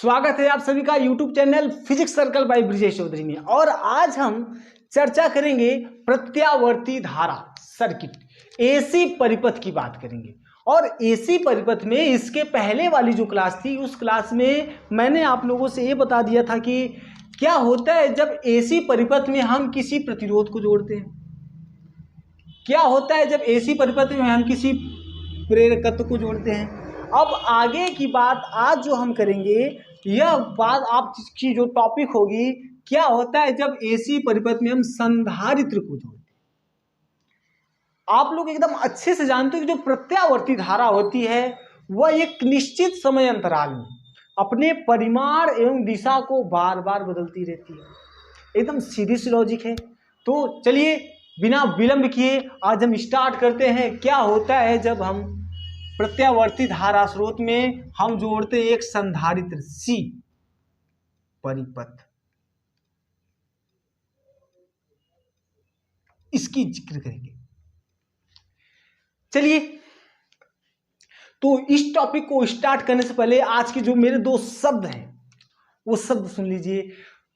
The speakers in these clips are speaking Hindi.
स्वागत है आप सभी का YouTube channel physics circle by Brijesh Chaudhary में। और आज हम चर्चा करेंगे प्रत्यावर्ती धारा सर्किट एसी परिपथ की बात करेंगे। और एसी परिपथ में इसके पहले वाली जो क्लास थी उस क्लास में मैंने आप लोगों से ये बता दिया था कि क्या होता है जब एसी परिपथ में हम किसी प्रतिरोध को जोड़ते हैं, क्या होता है जब एसी परिपथ में हम किसी प्रेरकत्व को जोड़ते हैं। अब आगे की बात आज जो हम करेंगे यह बात आपकी जो टॉपिक होगी, क्या होता है जब एसी परिपथ में हम संधारित्र को जोड़ते हैं। आप लोग एकदम अच्छे से जानते हो कि जो प्रत्यावर्ती धारा होती है वह एक निश्चित समय अंतराल में अपने परिमाण एवं दिशा को बार बार बदलती रहती है। एकदम सीधी सी लॉजिक है। तो चलिए बिना विलंब किए आज हम स्टार्ट करते हैं। क्या होता है जब हम प्रत्यावर्ती धारा स्रोत में हम जोड़ते हैं एक संधारित्र सी परिपथ, इसकी जिक्र करेंगे। चलिए तो इस टॉपिक को स्टार्ट करने से पहले आज के जो मेरे दो शब्द हैं वो शब्द सुन लीजिए।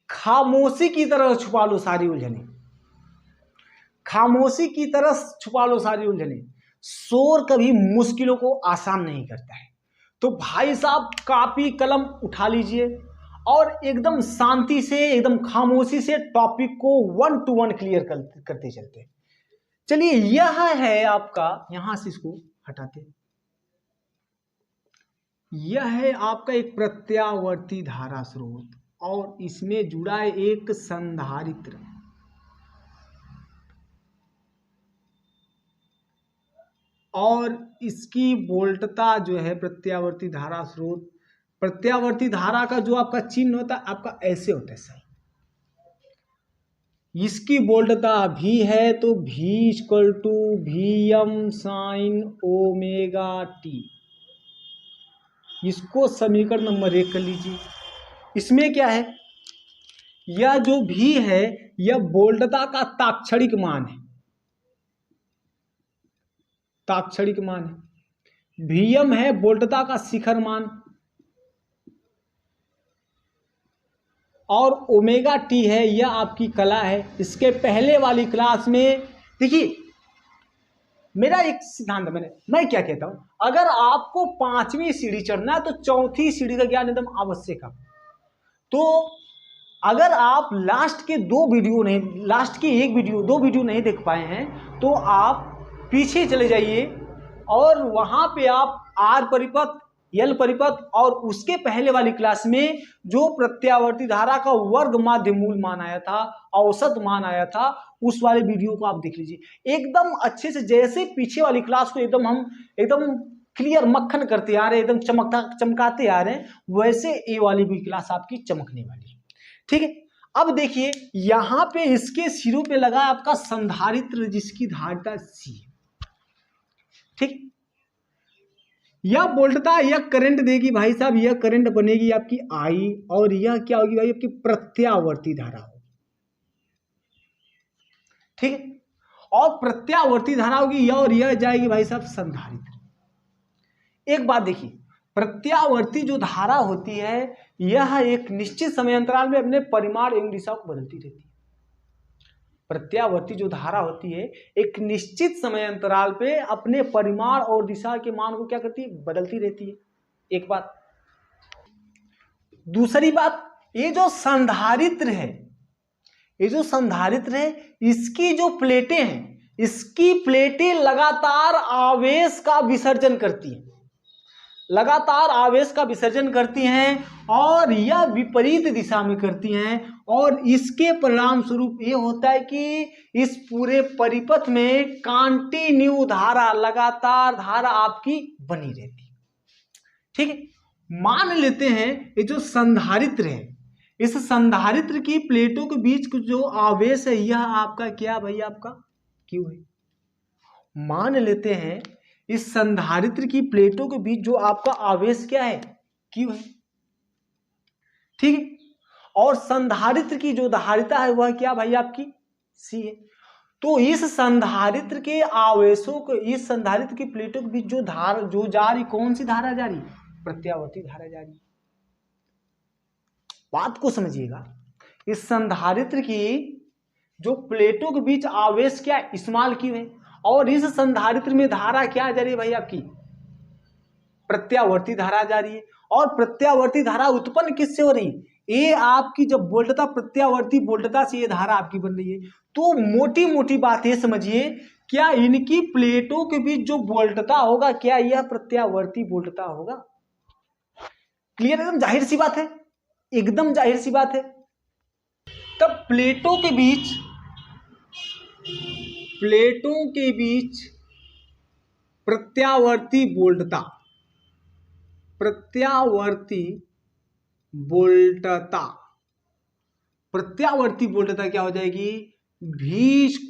खामोशी की तरह छुपा लो सारी उलझने, खामोशी की तरह छुपा लो सारी उलझने। शोर कभी मुश्किलों को आसान नहीं करता है। तो भाई साहब कॉपी कलम उठा लीजिए और एकदम शांति से एकदम खामोशी से टॉपिक को 1 to 1 क्लियर करते चलते। चलिए यह है आपका, यहां से इसको हटाते, यह है आपका एक प्रत्यावर्ती धारा स्रोत और इसमें जुड़ा है एक संधारित्र। और इसकी वोल्टता जो है प्रत्यावर्ती धारा स्रोत, प्रत्यावर्ती धारा का जो आपका चिन्ह होता है आपका ऐसे होता है सही। इसकी वोल्टता भी है तो V = Vm sin omega t। इसको समीकरण नंबर 1 कर लीजिए। इसमें क्या है, यह जो V है यह वोल्टता का तात्क्षणिक मान है, तात्क्षणिक मान है। Vm है वोल्टता का शिखर मान और ओमेगा टी है यह आपकी कला है। इसके पहले वाली क्लास में देखिए मेरा एक सिद्धांत मैं क्या कहता हूं, अगर आपको 5वीं सीढ़ी चढ़ना है तो 4थी सीढ़ी का ज्ञान एकदम आवश्यक है। तो अगर आप लास्ट के 2 वीडियो नहीं, लास्ट के 1 वीडियो 2 वीडियो नहीं देख पाए हैं तो आप पीछे चले जाइए और वहां पे आप आर परिपथ, एल परिपथ और उसके पहले वाली क्लास में जो प्रत्यावर्ती धारा का वर्ग माध्य मूल मान आया था, औसत मान आया था, उस वाले वीडियो को आप देख लीजिए एकदम अच्छे से। जैसे पीछे वाली क्लास को एकदम हम एकदम क्लियर मक्खन करते आ रहे हैं, एकदम चमकाते आ रहे हैं, वैसे ये वाली भी क्लास आपकी चमकने वाली है। ठीक है, अब देखिए यहां पे इसके सिरों पे लगा आपका संधारित्र जिसकी धारिता सी है। ठीक, यह वोल्टता यह करंट देगी भाई साहब, यह करंट बनेगी आपकी आई और यह क्या होगी भाई आपकी प्रत्यावर्ती धारा होगी। ठीक है, और प्रत्यावर्ती धारा होगी यह और यह जाएगी भाई साहब संधारित्र। एक बात देखिए, प्रत्यावर्ती जो धारा होती है यह एक निश्चित समय अंतराल में अपने परिमाण एवं दिशा को बदलती रहती है। प्रत्यावर्ती जो धारा होती है एक निश्चित समय अंतराल पे अपने परिमाण और दिशा के मान को क्या करती है, बदलती रहती है। एक बात। दूसरी बात, ये जो संधारित्र है, ये जो संधारित्र है इसकी जो प्लेटें हैं, इसकी प्लेटें लगातार आवेश का विसर्जन करती हैं, लगातार आवेश का विसर्जन करती हैं और यह विपरीत दिशा में करती हैं। और इसके परिणाम स्वरूप ये होता है कि इस पूरे परिपथ में कंटिन्यू धारा, लगातार धारा आपकी बनी रहती है। ठीक है, मान लेते हैं ये जो संधारित्र है, इस संधारित्र की प्लेटों के बीच जो आवेश है यह आपका क्या भाई, आपका क्यू है। मान लेते हैं इस संधारित्र की प्लेटों के बीच जो आपका आवेश क्या है, क्यू है। ठीक है, और संधारित्र की जो धारिता है वह क्या भाई आपकी सी है। तो इस संधारित्र के आवेशों को, इस संधारित्र की प्लेटों के बीच जो धारा जो जा रही, कौन सी धारा जा रही, प्रत्यावर्ती धारा जा रही। बात को समझिएगा, इस संधारित्र की जो प्लेटों के बीच आवेश क्या इस्तेमाल की है, और इस संधारित्र में धारा क्या जा रही है भाई आपकी, प्रत्यावर्ती धारा जा रही है। और प्रत्यावर्ती धारा उत्पन्न किससे हो रही है, ये आपकी जब वोल्टता प्रत्यावर्ती वोल्टता से ये धारा आपकी बन रही है। तो मोटी मोटी बात ये समझिए, क्या इनकी प्लेटों के बीच जो वोल्टता होगा क्या यह प्रत्यावर्ती वोल्टता होगा? क्लियर, एकदम जाहिर सी बात है, एकदम जाहिर सी बात है। तब प्लेटों के बीच प्रत्यावर्ती वोल्टता क्या हो जाएगी, V =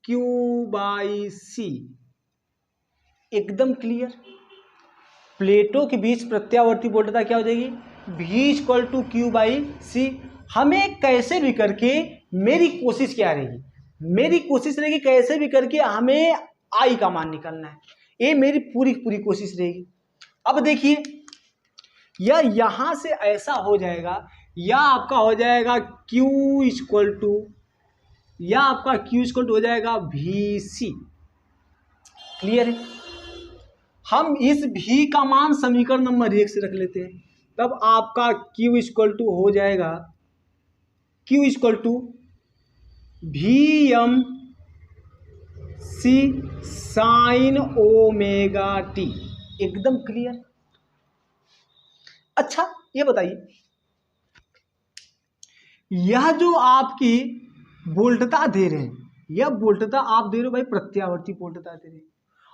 Q/C। एकदम क्लियर, प्लेटों के बीच प्रत्यावर्ती वोल्टता क्या हो जाएगी, V = Q/C। हमें कैसे भी करके, मेरी कोशिश क्या रहेगी, मेरी कोशिश रहेगी कैसे भी करके हमें I का मान निकालना है, ये मेरी पूरी कोशिश रहेगी। अब देखिए, यहां से ऐसा हो जाएगा, या आपका हो जाएगा Q हो जाएगा VC। क्लियर है, हम इस V का मान समीकरण नंबर 1 से रख लेते हैं। तब आपका Q हो जाएगा VmC sin ω/t। एकदम क्लियर। अच्छा ये बताइए, यह जो आपकी वोल्टता दे रहे हैं, यह वोल्टता आप दे रहे हो भाई प्रत्यावर्ती वोल्टता दे रहे हैं,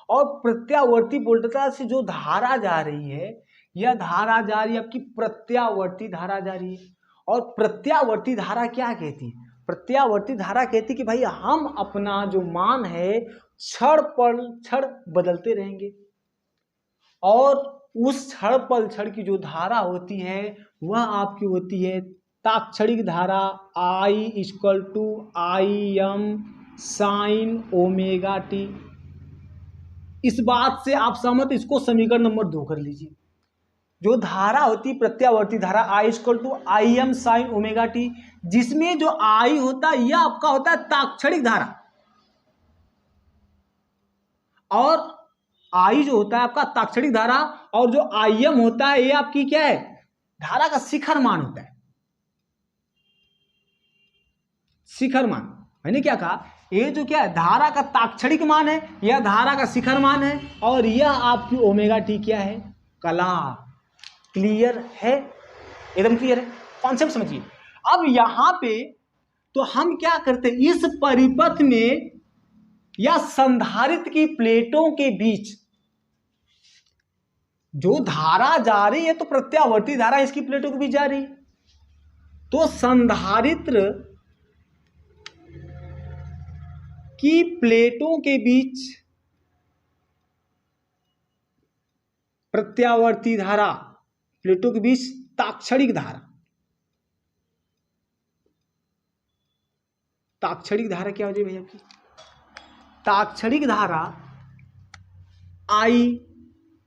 और प्रत्यावर्ती वोल्टता से जो धारा जा रही है, यह धारा जा रही है आपकी प्रत्यावर्ती धारा जा रही है। और प्रत्यावर्ती धारा क्या कहती है, प्रत्यावर्ती धारा कहती है कि भाई हम अपना जो मान है क्षण पर क्षण बदलते रहेंगे, और उस क्षण पर क्षण की जो धारा होती है वह आपकी होती है ताक्षणिक धारा, I = Im sin ω/t। इस बात से आप सहमत, इसको समीकरण नंबर 2 कर लीजिए। जो धारा होती प्रत्यावर्ती धारा I = Im sin ω/t, जिसमें जो I होता है यह आपका होता है ताक्षणिक धारा, और I जो होता है आपका ताक्षणिक धारा, और जो Im होता है ये आपकी क्या है, धारा का शिखर मान होता है। शिखर मान मैंने क्या कहा, ये जो क्या है धारा का ताक्षणिक मान है, यह धारा का शिखर मान है, और यह आपकी ω/t क्या है, कला। क्लियर है, एकदम क्लियर है, कॉन्सेप्ट समझिए। अब यहां पे तो हम क्या करते हैं, इस परिपथ में या संधारित्र की प्लेटों के बीच जो धारा जा रही है तो प्रत्यावर्ती धारा इसकी प्लेटों के बीच जा रही है, तो संधारित्र की प्लेटों के बीच प्रत्यावर्ती धारा, प्लेटों के बीच ताक्षणिक धारा, ताक्षणिक धारा क्या हो जाएगी भैया आपकी, ताक्षणिक धारा I,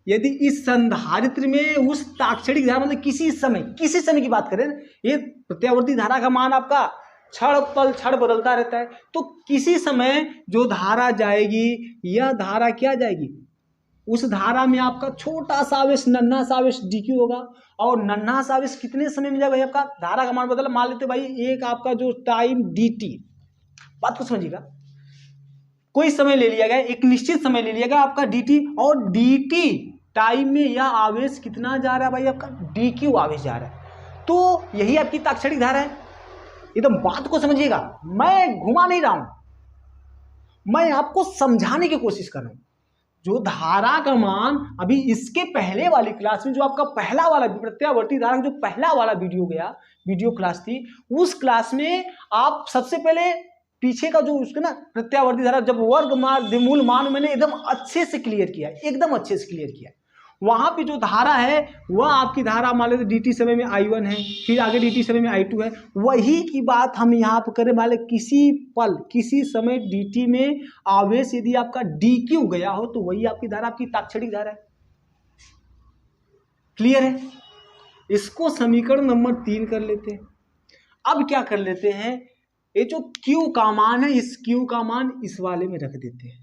यदि इस संधारित्र में उस ताक्षणिक धारा मतलब किसी समय की बात करें, ये प्रत्यावर्ती धारा का मान आपका क्षण पल क्षण बदलता रहता है, तो किसी समय जो धारा जाएगी यह धारा क्या जाएगी, उस धारा में आपका छोटा सा आवेश, नन्हा सा आवेश dq होगा, और नन्हा सा आवेश कितने समय में जाएगा भाई आपका, धारा का मान बदला, मान लेते भाई एक आपका जो टाइम dt, बात को समझिएगा, कोई समय ले लिया गया, एक निश्चित समय ले लिया गया आपका dt, और dt टाइम में यह आवेश कितना जा रहा है भाई आपका, dq आवेश जा रहा है, तो यही आपकी ताक्षणिक धारा है। एकदम बात को समझिएगा, मैं घुमा नहीं रहा हूं, मैं आपको समझाने की कोशिश कर रहा हूं। जो धारा का मान अभी इसके पहले वाली क्लास में जो आपका पहला वाला प्रत्यावर्ती धारा जो पहला वाला वीडियो क्लास थी, उस क्लास में आप सबसे पहले पीछे का जो उसका ना प्रत्यावर्ती धारा जब वर्गमूल मान मैंने एकदम अच्छे से क्लियर किया, एकदम अच्छे से क्लियर किया। वहां पे जो धारा है वह आपकी धारा मान लेते dt समय में I1 है, फिर आगे dt समय में I2 है, वही की बात हम यहाँ पर करें। मान ले किसी समय dt में आवेश यदि आपका dq गया हो तो वही आपकी धारा आपकी ताक्षणिक धारा है। क्लियर है, इसको समीकरण नंबर 3 कर लेते हैं। अब क्या कर लेते हैं, ये जो Q का मान है, इस Q का मान इस वाले में रख देते हैं,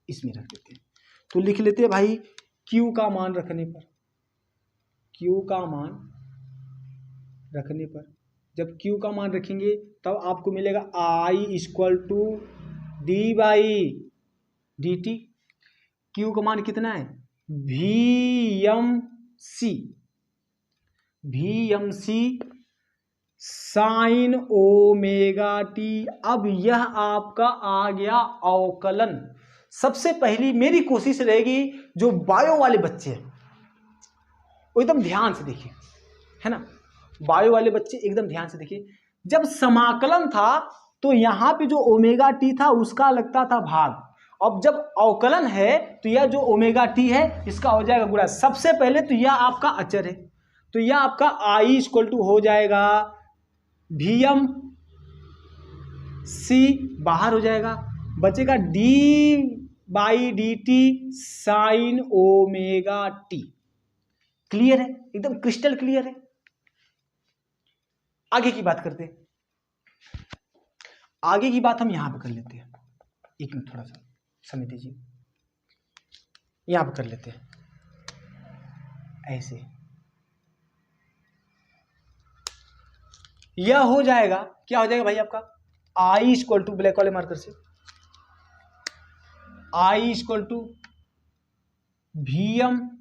इसमें रख देते हैं। तो लिख लेते हैं भाई, Q का मान रखने पर, Q का मान रखने पर, जब Q का मान रखेंगे तब आपको मिलेगा I equal to D by D T. Q का मान कितना है, VMC साइन ओमेगा टी। अब यह आपका आ गया अवकलन। सबसे पहली मेरी कोशिश रहेगी, जो बायो वाले बच्चे हैं वो एकदम ध्यान से देखिए, है ना, बायो वाले बच्चे एकदम ध्यान से देखिए। जब समाकलन था तो यहाँ पे जो ओमेगा टी था उसका लगता था भाग, अब जब अवकलन है तो यह जो ओमेगा टी है इसका हो जाएगा गुणा। सबसे पहले तो यह आपका अचर है, तो यह आपका आई इक्वल टू हो जाएगा VMC, बाहर हो जाएगा, बचेगा D by D T sine omega T. Clear है, एकदम क्रिस्टल क्लियर है। आगे की बात करते हैं, आगे की बात हम यहां पे कर लेते हैं। एक मिनट थोड़ा सा समय दीजिए, यहां पे कर लेते हैं ऐसे। यह हो जाएगा, क्या हो जाएगा भाई आपका, आई इक्वल टू, ब्लैक वाले मार्कर से, आई इक्वल टू VMC।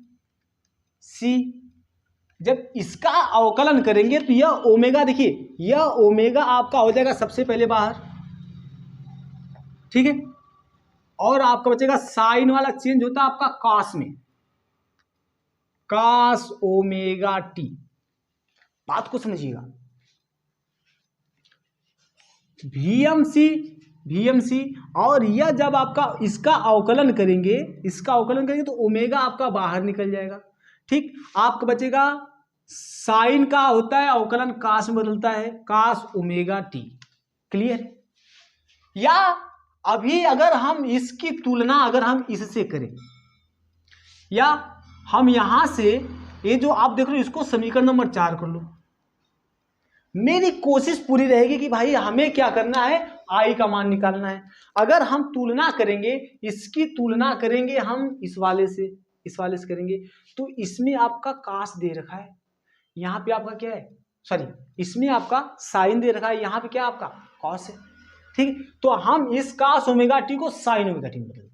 जब इसका अवकलन करेंगे तो यह ओमेगा, देखिए यह ओमेगा आपका हो जाएगा सबसे पहले बाहर, ठीक है, और आपका बचेगा साइन वाला चेंज होता है आपका कॉस में, कॉस ओमेगा टी। बात को समझिएगा, VMC और यह जब आपका इसका अवकलन करेंगे, इसका अवकलन करेंगे तो ओमेगा आपका बाहर निकल जाएगा, ठीक। आपका बचेगा साइन का होता है अवकलन कास में बदलता है, कास ओमेगा टी। क्लियर। या अभी अगर हम इसकी तुलना अगर हम इससे करें, या हम यहां से ये जो आप देख रहे हो इसको समीकरण नंबर 4 कर लो। मेरी कोशिश पूरी रहेगी कि भाई हमें क्या करना है, आई का मान निकालना है। अगर हम तुलना करेंगे, इसकी तुलना करेंगे हम इस वाले से करेंगे, तो इसमें आपका कास दे रखा है, यहाँ पे आपका क्या है, सॉरी इसमें आपका साइन दे रखा है, यहाँ पे क्या आपका कॉस है, ठीक। तो हम इस कास ओमेगा टी को साइन ओमेगा टी में बदलेंगे।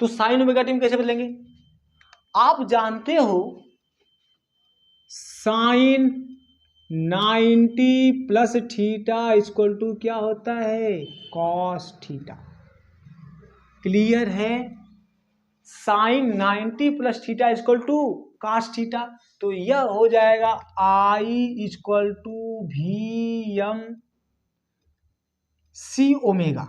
तो साइन ओमेगा टी में कैसे बदलेंगे, आप जानते हो sine 90 plus theta equal to क्या होता है, कॉस थीटा। क्लियर है, sine 90 plus theta equal to cos theta. तो यह हो जाएगा I equal to VMC omega,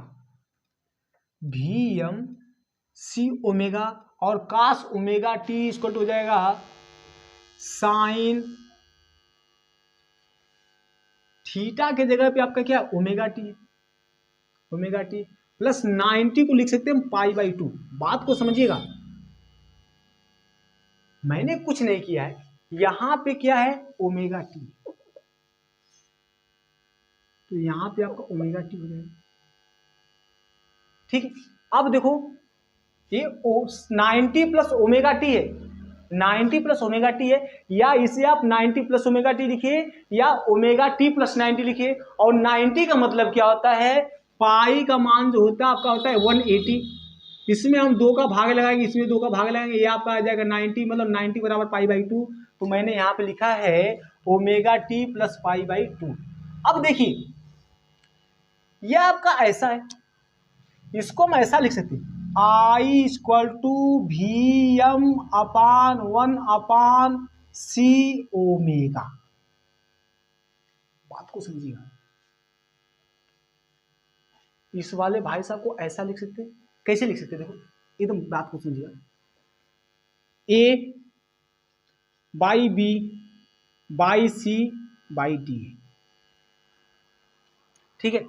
VMC omega, और cos omega t equal to हो जाएगा साइन थीटा के जगह पे आपका क्या ओमेगा टी है, ओमेगा टी प्लस 90 को लिख सकते हैं हम पाई बाई 2। बात को समझिएगा, मैंने कुछ नहीं किया है, यहां पे क्या है ओमेगा टी, तो यहां पे आपका ओमेगा टी हो जाएगा, ठीक है। अब देखो ये 90 प्लस ओमेगा टी है, 90 प्लस ओमेगा टी है, या इसे आप 90 प्लस ओमेगा टी लिखिए या ओमेगा टी प्लस 90 लिखिए। और 90 का मतलब क्या होता है, पाई का मान जो होता है आपका होता है 180, इसमें हम 2 का भाग लगाएंगे, इसमें 2 का भाग लगाएंगे, ये आपका आ जाएगा 90, मतलब 90 बराबर पाई बाई 2। तो मैंने यहाँ पे लिखा है omega t plus pi by 2। अब देखिए यह आपका ऐसा है, इसको हम ऐसा लिख सकते हैं, आई इक्वल टू VMC ओमेगा। बात को समझिएगा, इस वाले भाई साहब को ऐसा लिख सकते हैं, कैसे लिख सकते हैं, देखो एकदम बात को समझिएगा, A by B by C by D, ठीक है।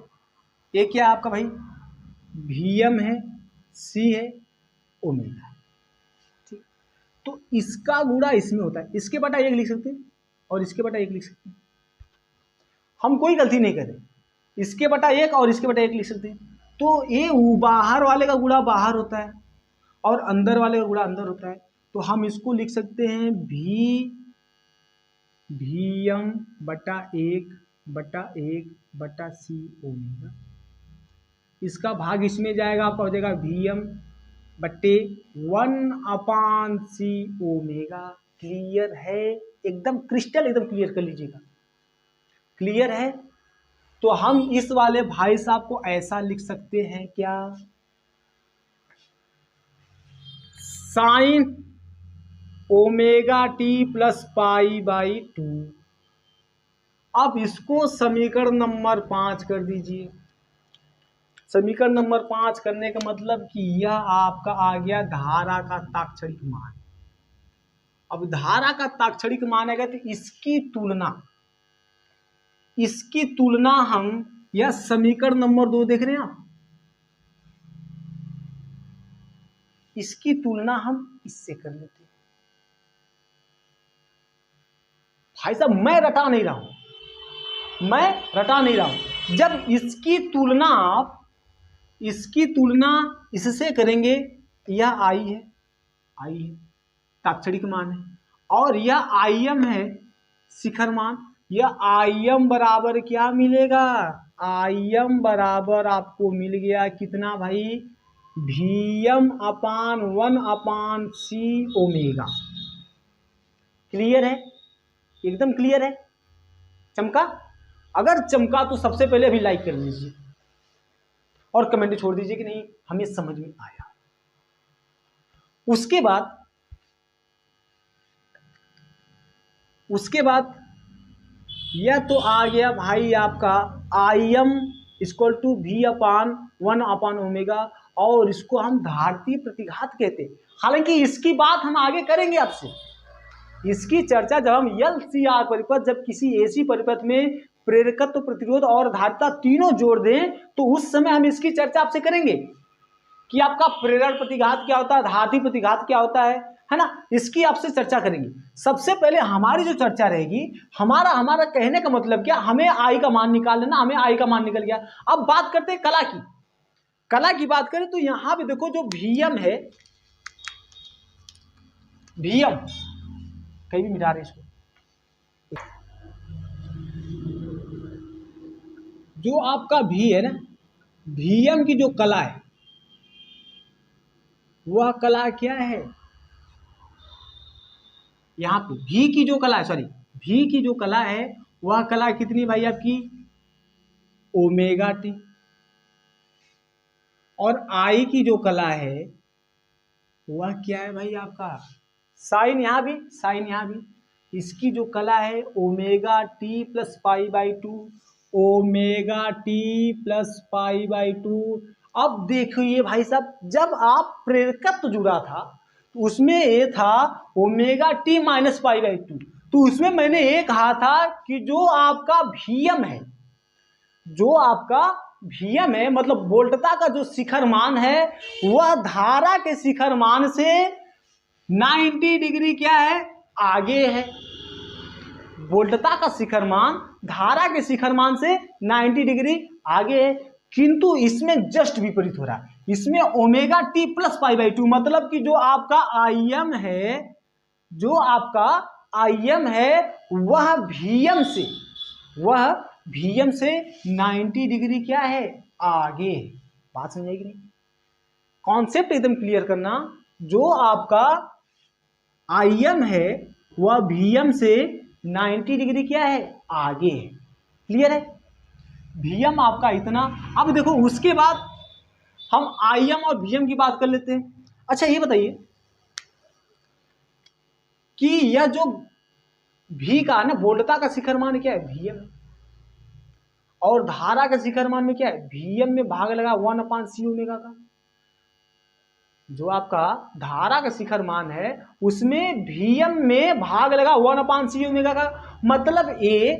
ये क्या है आपका भाई, VM है, C है, ओमेगा, ठीक। तो इसका गुणा इसमें होता है, इसके बटा 1 लिख सकते हैं और इसके बटा 1 लिख सकते हैं, हम कोई गलती नहीं करें, इसके बटा 1 और इसके बटा 1 लिख सकते हैं। तो ये बाहर वाले का गुणा बाहर होता है और अंदर वाले का गुणा अंदर होता है, तो हम इसको लिख सकते हैं Vm बटा 1 C ओमेगा। इसका भाग इसमें जाएगा, आपका हो जाएगा Vm बट्टे 1/C ओमेगा। क्लियर है? एकदम क्रिस्टल एकदम क्लियर कर लीजिएगा। क्लियर है? तो हम इस वाले भाई साहब को ऐसा लिख सकते हैं क्या, sine omega t plus pi by 2। अब इसको समीकरण नंबर 5 कर दीजिए। समीकरण नंबर 5 करने का मतलब कि यह आपका आ गया धारा का ताक्षणिक मान। अब धारा का ताक्षणिक मान आएगा तो इसकी तुलना हम, यह समीकरण नंबर 2 देख रहे हैं आप, इसकी तुलना हम इससे कर लेते हैं। भाई साहब मैं रटा नहीं रहा हूं, जब इसकी तुलना इससे करेंगे, यह आई है ताक्षणिक मान है, और यह Im है शिखर मान। यह Im बराबर क्या मिलेगा, Im बराबर आपको मिल गया कितना भाई, Vm/1/C ओमेगा। क्लियर है? एकदम क्लियर है? चमका? अगर चमका तो सबसे पहले अभी लाइक कर लीजिए और कमेंट छोड़ दीजिए कि नहीं हमें समझ में आया। उसके बाद यह तो आ गया भाई आपका Im इक्वल टू V/1/ओमेगा, और इसको हम धारतीय प्रतिघात कहते हैं। हालांकि इसकी बात हम आगे करेंगे आपसे, इसकी चर्चा जब हम LCR परिपथ, जब किसी ऐसी परिपथ में प्रेरकत्व, प्रतिरोध और धारिता तीनों जोड़ दें, तो उस समय हम इसकी चर्चा आपसे करेंगे कि आपका प्रेरण प्रतिघात क्या होता है, धारती प्रतिघात क्या होता है ना, इसकी आपसे चर्चा करेंगे। सबसे पहले हमारी जो चर्चा रहेगी, हमारा कहने का मतलब क्या, हमें आई का मान निकाल लेना, हमें आई का मान निकल गया। अब बात करते हैं कला की बात करें तो यहां पे देखो जो Vm है, Vm कहीं भी मिटा रहे इसको, जो आपका V है ना, Vm की जो कला है वह कला क्या है, यहां पे V की जो कला है वह कला कितनी भाई आपकी, ओमेगा टी। और I की जो कला है वह क्या है भाई आपका, साइन यहां भी, इसकी जो कला है omega t plus pi by 2, omega t plus pi by 2। अब देखिए भाई साहब, जब आप प्रेरकत्व जुड़ा था तो उसमें ये था omega T minus pi by 2, तो उसमें मैंने ये कहा था कि जो आपका Vm है, मतलब वोल्टता का जो शिखर मान है वह धारा के शिखर मान से 90 डिग्री क्या है, आगे है। वोल्टता का शिखर मान धारा के शिखर मान से 90 डिग्री आगे है, किंतु इसमें जस्ट विपरीत हो रहा है। इसमें omega t plus pi by 2, मतलब कि जो आपका Im है वह Vm से 90 डिग्री क्या है, आगे। बात समझ आएगी नहीं? कॉन्सेप्ट एकदम क्लियर करना, जो आपका Im है वह Vm से 90 डिग्री क्या है, आगे है। क्लियर है? Vm आपका इतना। अब देखो उसके बाद हम Im और Vm की बात कर लेते हैं। अच्छा ये बताइए कि यह जो V का ना वोल्टता का शिखर मान क्या है, Vm, और धारा का शिखर मान में क्या है, Vm में भाग लगा 1/C ओमेगा का। जो आपका धारा का शिखर मान है उसमें Vm में भाग लगा 1/C ओमेगा का। मतलब ये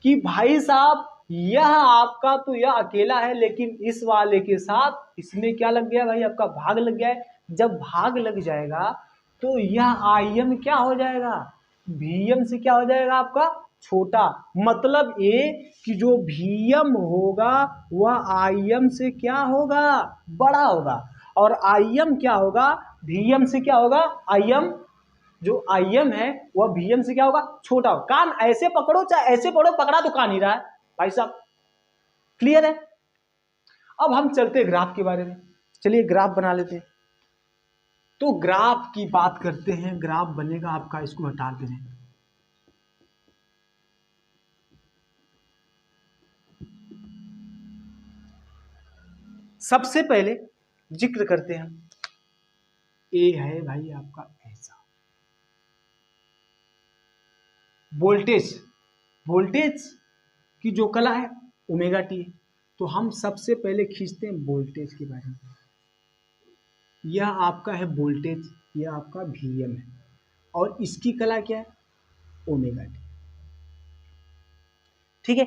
कि भाई साहब यह आपका तो यह अकेला है, लेकिन इस वाले के साथ इसमें क्या लग गया भाई, आपका भाग लग गया है। जब भाग लग जाएगा तो यह आई एम क्या हो जाएगा, वी एम से क्या हो जाएगा आपका छोटा। मतलब ये कि जो वी एम होगा वह आई एम से क्या होगा, बड़ा होगा। और आई एम क्या होगा, वी एम से क्या होगा, आई एम जो आई एम है वह वी एम से क्या होगा, छोटा होगा। कान ऐसे पकड़ो चाहे ऐसे पकड़ो, पकड़ा तो कान ही रहा है भाई साहब। क्लियर है। अब हम चलते ग्राफ के बारे में। चलिए ग्राफ बना लेते हैं। तो ग्राफ की बात करते हैं। ग्राफ बनेगा आपका, इसको हटा दें। सबसे पहले जिक्र करते हैं, ए है भाई आपका ऐसा वोल्टेज, वोल्टेज की जो कला है ओमेगा टी है। तो हम सबसे पहले खींचते हैं वोल्टेज के बारे में। यह आपका है वोल्टेज, यह आपका वी एम है, और इसकी कला क्या है, ओमेगा टी। ठीक है।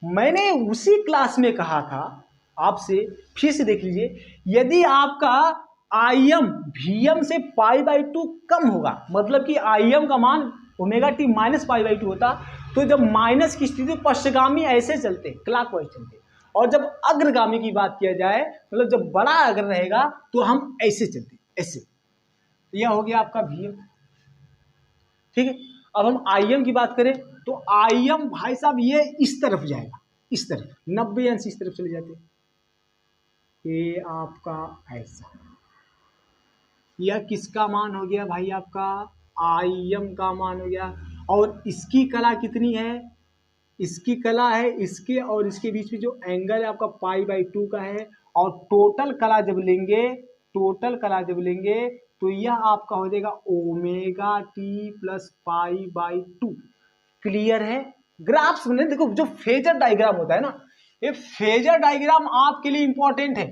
मैंने उसी क्लास में कहा था आपसे, फिर से देख लीजिए, यदि आपका आई एम वी एम से π/2 कम होगा, मतलब कि आई एम का मान ओमेगा टी माइनस π/2 होता, तो जब माइनस की स्थिति पश्चगामी ऐसे चलते, क्लॉकवाइज चलते। और जब अग्रगामी की बात किया जाए, मतलब जब बड़ा अग्र रहेगा तो हम ऐसे चलते, ऐसे। यह हो गया आपका वी एम। ठीक है। अब हम आई एम की बात करें तो आई एम भाई साहब ये इस तरफ जाएगा, इस तरफ 90 अंश इस तरफ चले जाते हैं। ये आपका ऐसा, यह किसका मान हो गया भाई, आपका आई एम का मान हो गया। और इसकी कला कितनी है, इसकी कला है इसके और इसके बीच में जो एंगल है आपका π/2 का है। और टोटल कला जब लेंगे, टोटल कला जब लेंगे तो यह आपका हो जाएगा ओमेगा टी प्लस π/2। क्लियर है। ग्राफ्स में देखो, जो फेजर डायग्राम होता है ना, ये फेजर डायग्राम आपके लिए इंपॉर्टेंट है।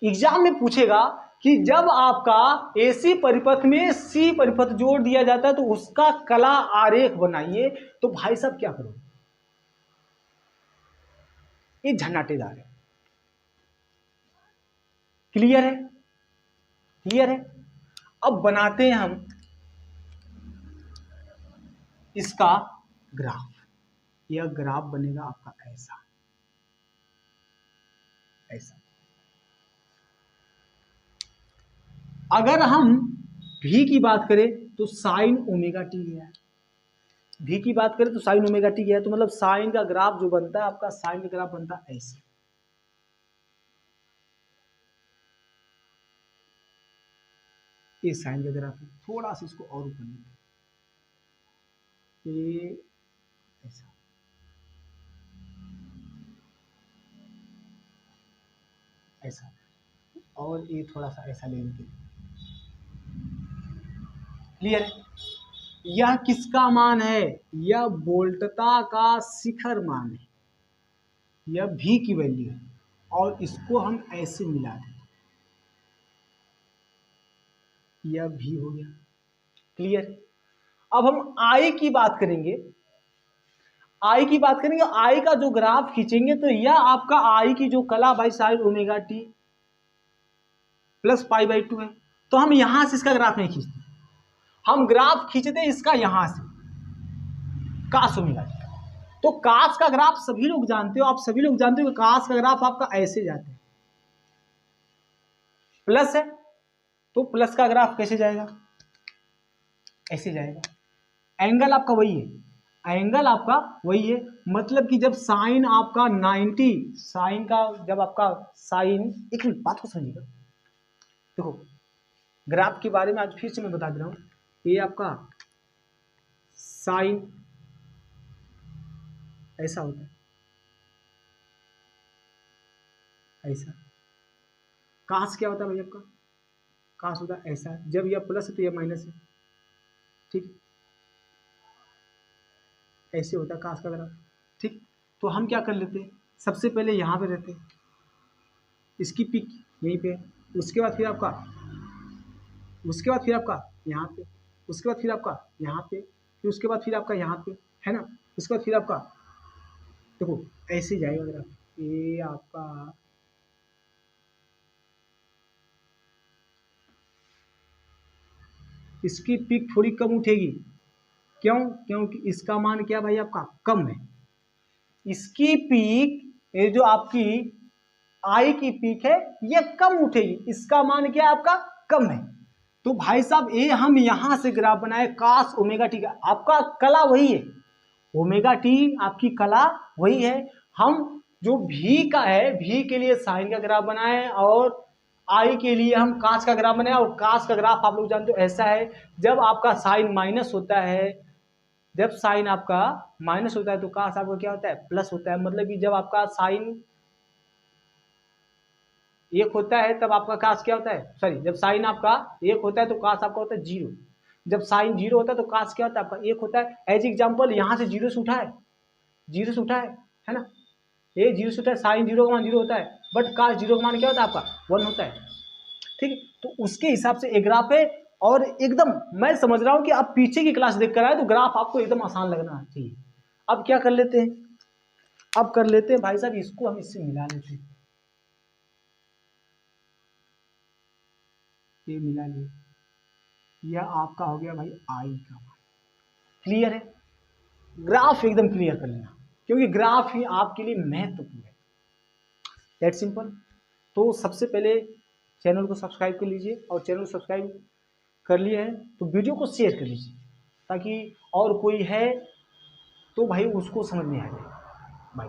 एग्जाम में पूछेगा कि जब आपका एसी परिपथ में सी परिपथ जोड़ दिया जाता है तो उसका कला आरेख बनाइए, तो भाई साहब क्या करोगे, ये झन्नाटेदार है। क्लियर है, क्लियर है। अब बनाते हैं हम इसका ग्राफ। यह ग्राफ बनेगा आपका ऐसा, ऐसा। अगर हम भी की बात करें तो साइन ओमेगा टी गया है, भी की बात करें तो साइन ओमेगा टी गया है, तो मतलब साइन का ग्राफ जो बनता है आपका, साइन का ग्राफ बनता है ऐसे। ये साइन का ग्राफ है। थोड़ा सा इसको और ऊपर लेते, ये ऐसा, ऐसा, और ये थोड़ा सा ऐसा ले लेते। क्लियर है। यह किसका मान है, यह वोल्टता का शिखर मान है, यह भी की वैल्यू है। और इसको हम ऐसे मिला दें, यह भी हो गया। क्लियर। अब हम आई की बात करेंगे, आई की बात करेंगे, आई का जो ग्राफ खींचेंगे तो यह आपका आई की जो कला भाई साइन ओमेगा टी प्लस π/2 है। तो हम यहां से इसका ग्राफ नहीं खींचते, हम ग्राफ खींचते इसका यहां से काश ओमेगा टी। तो काश का ग्राफ सभी लोग जानते हो, आप सभी लोग जानते हो कि काश का ग्राफ आपका ऐसे जाता है, प्लस है तो प्लस का ग्राफ कैसे जाएगा, ऐसे जाएगा। एंगल आपका वही है, एंगल आपका वही है। मतलब कि जब साइन आपका 90, साइन का जब आपका साइन, एक मिनट बात को समझिएगा। देखो ग्राफ के बारे में आज फिर से मैं बता दे रहा हूं, ये आपका साइन ऐसा होता है, ऐसा। काश क्या होता है भाई आपका, काश होता है ऐसा। जब यह प्लस है तो यह माइनस है, ठीक, ऐसे होता है काश का ग्राफ। ठीक। तो हम क्या कर लेते हैं, सबसे पहले यहाँ पे रहते हैं, इसकी पिक यहीं पे, उसके बाद फिर आपका, उसके बाद फिर आपका यहाँ पे, उसके बाद फिर आपका यहाँ पे, फिर उसके बाद फिर आपका यहाँ पे, है ना। उसके बाद फिर आपका देखो ऐसे जाएगा ग्राफ, ये आपका इसकी पीक थोड़ी कम उठेगी। क्यों? क्योंकि इसका मान क्या भाई आपका कम है। इसकी पीक, ये जो आपकी आई की पीक है ये कम उठेगी, इसका मान क्या है आपका कम है। तो भाई साहब ये हम यहां से ग्राफ बनाए cos ओमेगा टी का, आपका कला वही है, ओमेगा टी आपकी कला वही है। हम जो भी का है, भी के लिए साइन का ग्राफ बनाए और आई के लिए हम कास का ग्राफ बनाए। और कास का ग्राफ आप लोग जानते हो ऐसा है, जब आपका साइन माइनस होता है, जब साइन आपका माइनस होता है तो कास आपका क्या होता है प्लस होता है। मतलब कि जब आपका साइन 1 होता है तब आपका कास क्या होता है, सॉरी, जब साइन आपका 1 होता है तो कास आपका होता है 0। जब साइन 0 होता है तो कास क्या होता है आपका 1 होता है। एज एग्जाम्पल यहाँ से 0 से उठा है, 0 से उठा है ना, ये 0 से उठा है, साइन 0 का मान 0 होता है, बट कास 0 का मान क्या होता है आपका 1 होता है। ठीक है, तो उसके हिसाब से एक ग्राफ है। और एकदम मैं समझ रहा हूं कि आप पीछे की क्लास देख कर आए तो ग्राफ आपको एकदम आसान लगना चाहिए। अब क्या कर लेते हैं, अब कर लेते हैं भाई साहब इसको हम इससे मिला लेते हैं, ये मिला लिए, यह आपका हो गया भाई आई का। क्लियर है, ग्राफ एकदम क्लियर कर लेना क्योंकि ग्राफ ही आपके लिए महत्वपूर्ण है। That simple. तो सबसे पहले चैनल को सब्सक्राइब कर लीजिए, और चैनल को सब्सक्राइब कर लिए हैं तो वीडियो को शेयर कर लीजिए ताकि और कोई है तो भाई उसको समझ में आ जाए। बाय।